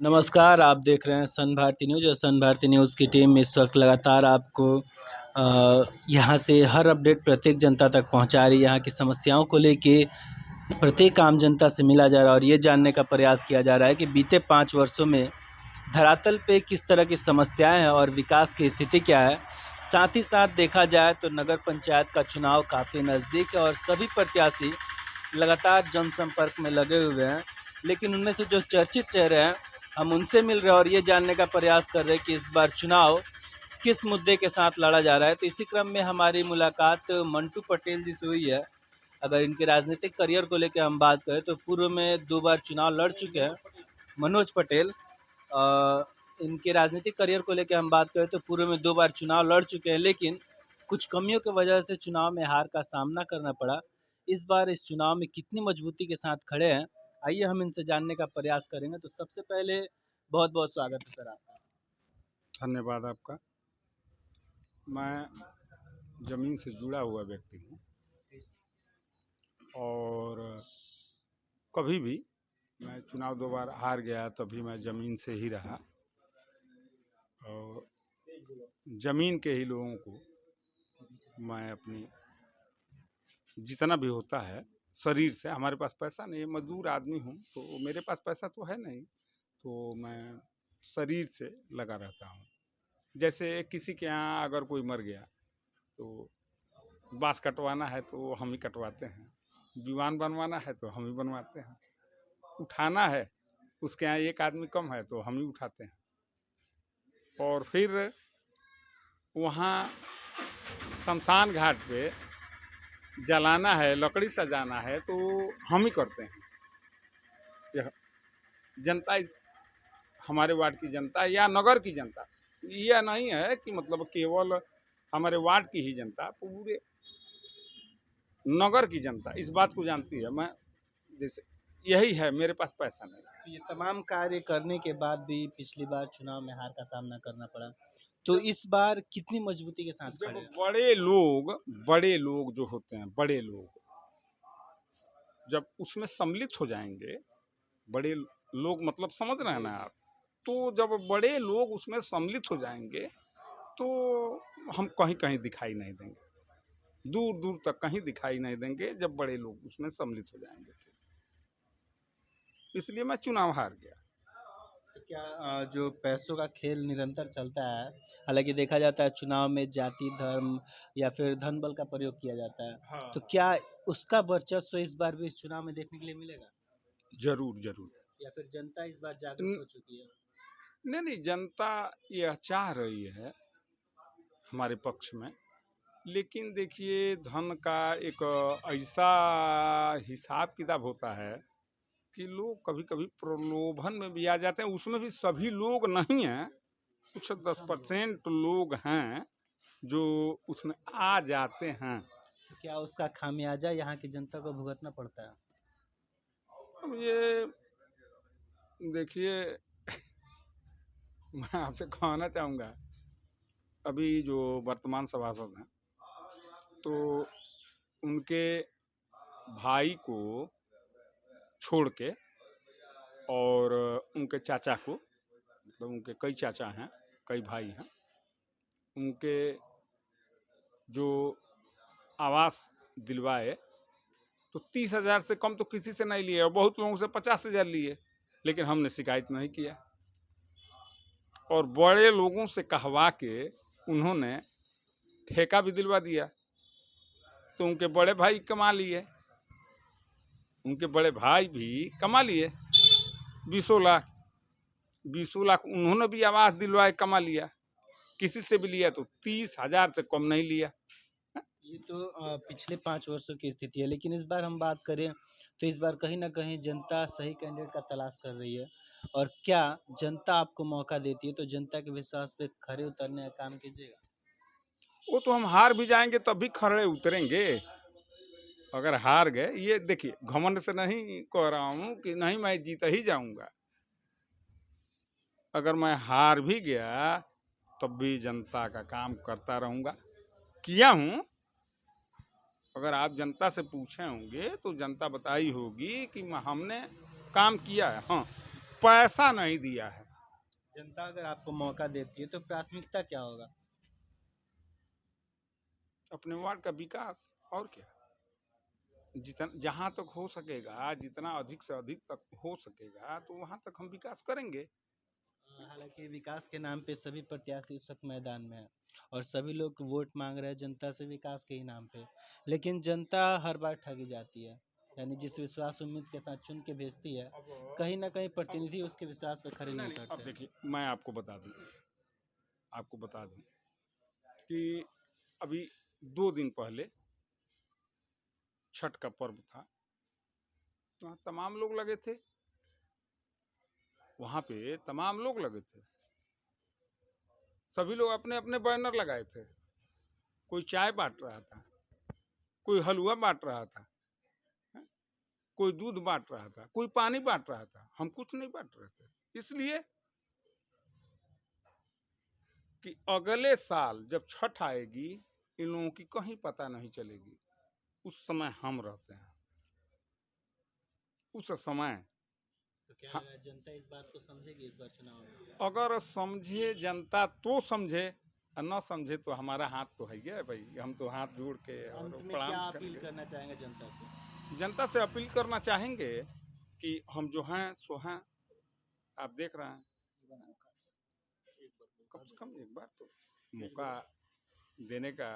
नमस्कार, आप देख रहे हैं सन भारती न्यूज़ और सन भारती न्यूज़ की टीम इस वक्त लगातार आपको यहाँ से हर अपडेट प्रत्येक जनता तक पहुँचा रही है। यहाँ की समस्याओं को लेके प्रत्येक आम जनता से मिला जा रहा है और ये जानने का प्रयास किया जा रहा है कि बीते 5 वर्षों में धरातल पे किस तरह की समस्याएं हैं और विकास की स्थिति क्या है। साथ ही साथ देखा जाए तो नगर पंचायत का चुनाव काफ़ी नज़दीक है और सभी प्रत्याशी लगातार जनसंपर्क में लगे हुए हैं, लेकिन उनमें से जो चर्चित चेहरे हैं हम उनसे मिल रहे हैं और ये जानने का प्रयास कर रहे हैं कि इस बार चुनाव किस मुद्दे के साथ लड़ा जा रहा है। तो इसी क्रम में हमारी मुलाकात मंटू पटेल जी से हुई है। अगर इनके राजनीतिक करियर को लेकर हम बात करें तो पूर्व में 2 बार चुनाव लड़ चुके हैं मनोज पटेल। इनके राजनीतिक करियर को लेकर हम बात करें तो पूर्व में 2 बार चुनाव लड़ चुके हैं, लेकिन कुछ कमियों की वजह से चुनाव में हार का सामना करना पड़ा। इस बार इस चुनाव में कितनी मजबूती के साथ खड़े हैं, आइए हम इनसे जानने का प्रयास करेंगे। तो सबसे पहले बहुत बहुत स्वागत है सर आपका। धन्यवाद आपका। मैं ज़मीन से जुड़ा हुआ व्यक्ति हूँ और कभी भी मैं चुनाव 2 बार हार गया तभी मैं ज़मीन से ही रहा और ज़मीन के ही लोगों को मैं अपनी जितना भी होता है शरीर से, हमारे पास पैसा नहीं है, मजदूर आदमी हूँ तो मेरे पास पैसा तो है नहीं, तो मैं शरीर से लगा रहता हूँ। जैसे किसी के यहाँ अगर कोई मर गया तो बाँस कटवाना है तो हम ही कटवाते हैं, दीवान बनवाना है तो हम ही बनवाते हैं, उठाना है उसके यहाँ एक आदमी कम है तो हम ही उठाते हैं, और फिर वहाँ शमशान घाट पे जलाना है, लकड़ी सजाना है तो हम ही करते हैं। यह जनता, हमारे वार्ड की जनता या नगर की जनता, यह नहीं है कि मतलब केवल हमारे वार्ड की ही जनता, पूरे नगर की जनता इस बात को जानती है। मैं जैसे यही है, मेरे पास पैसा नहीं। तो ये तमाम कार्य करने के बाद भी पिछली बार चुनाव में हार का सामना करना पड़ा, तो इस बार कितनी मजबूती के साथ जब खड़े हैं? बड़े लोग जो होते हैं, बड़े लोग जब उसमें सम्मिलित हो जाएंगे, बड़े लोग मतलब समझ रहे हैं ना आप, तो जब बड़े लोग उसमें सम्मिलित हो जाएंगे तो हम कहीं कहीं दिखाई नहीं देंगे, दूर दूर तक कहीं दिखाई नहीं देंगे जब बड़े लोग उसमें सम्मिलित हो जाएंगे। तो इसलिए मैं चुनाव हार गया। तो क्या जो पैसों का खेल निरंतर चलता है, हालांकि देखा जाता है चुनाव में जाति धर्म या फिर धन बल का प्रयोग किया जाता है, हाँ, तो क्या उसका वर्चस्व इस बार भी इस चुनाव में देखने के लिए मिलेगा जरूर जरूर। या फिर जनता इस बार जागरूक हो चुकी है? नहीं नहीं, जनता यह चाह रही है हमारे पक्ष में, लेकिन देखिए धन का एक ऐसा हिसाब किताब होता है कि लोग कभी कभी प्रलोभन में भी आ जाते हैं, उसमें भी सभी लोग नहीं हैं, कुछ 10% लोग हैं जो उसमें आ जाते हैं। तो क्या उसका खामियाजा यहाँ की जनता को भुगतना पड़ता है? अब ये देखिए मैं आपसे कहना चाहूँगा, अभी जो वर्तमान सभासद हैं तो उनके भाई को छोड़ के और उनके चाचा को, मतलब उनके कई चाचा हैं, कई भाई हैं, उनके जो आवास दिलवाए तो 30,000 से कम तो किसी से नहीं लिए और बहुत लोगों से 50,000 लिए, लेकिन हमने शिकायत नहीं किया और बड़े लोगों से कहवा के उन्होंने ठेका भी दिलवा दिया। तो उनके बड़े भाई कमा लिए, उनके बड़े भाई भी कमा लिए 20 लाख, 20 लाख उन्होंने भी आवास दिलवाए, कमा लिया। किसी से भी लिया तो 30,000 से कम नहीं लिया। ये तो पिछले 5 वर्षों की स्थिति है, लेकिन इस बार हम बात करें तो इस बार कहीं ना कहीं जनता सही कैंडिडेट का तलाश कर रही है। और क्या जनता आपको मौका देती है तो जनता के विश्वास पे खरे उतरने का काम कीजिएगा? वो तो हम हार भी जाएंगे तब भी खड़े उतरेंगे। अगर हार गए, ये देखिए घमंड से नहीं कह रहा हूँ कि नहीं मैं जीत ही जाऊंगा, अगर मैं हार भी गया तब भी जनता का काम करता रहूंगा, किया हूँ। अगर आप जनता से पूछे होंगे तो जनता बताई होगी कि हमने काम किया है। हाँ, पैसा नहीं दिया है। जनता अगर आपको मौका देती है तो प्राथमिकता क्या होगा? अपने वार्ड का विकास, और क्या। जितना जहाँ तक हो सकेगा, जितना अधिक से अधिक तक हो सकेगा, तो वहाँ तक हम विकास करेंगे। हालांकि विकास के नाम पे सभी प्रत्याशी इस वक्त मैदान में हैं और सभी लोग वोट मांग रहे हैं जनता से विकास के ही नाम पे, लेकिन जनता हर बार ठगी जाती है। यानी जिस विश्वास उम्मीद के साथ चुन के भेजती है, कहीं ना कहीं प्रतिनिधि उसके विश्वास पे खरे नहीं नहीं, अब उतरते। देखिए, मैं आपको बता दूं कि अभी 2 दिन पहले छठ का पर्व था। वहाँ तमाम लोग लगे थे, वहाँ पे तमाम लोग लगे थे। सभी लोग अपने अपने बैनर लगाए थे। कोई चाय बांट रहा था, कोई हलवा बांट रहा था, कोई दूध बांट रहा था, कोई पानी बांट रहा था। हम कुछ नहीं बांट रहे थे, इसलिए कि अगले साल जब छठ आएगी, इन लोगों की कहीं पता नहीं चलेगी। उस समय हम रहते हैं, उस समय। तो क्या हाँ, लगा जनता इस बात को समझेगी इस बार चुनाव में? अगर समझे जनता तो समझे, और न समझे तो हमारा हाथ तो है ही है भाई। हम तो हाथ जोड़ के और अंत में क्या प्रणाम अपील करेंगे। करना चाहेंगे जनता से? जनता से अपील करना चाहेंगे कि हम जो हैं सो हैं। आप देख रहे हैं, कम से कम एक बार तो मौका देने का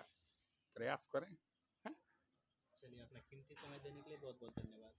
प्रयास करें। हैं? चलिए, अपना कीमती समय देने के लिए बहुत बहुत धन्यवाद।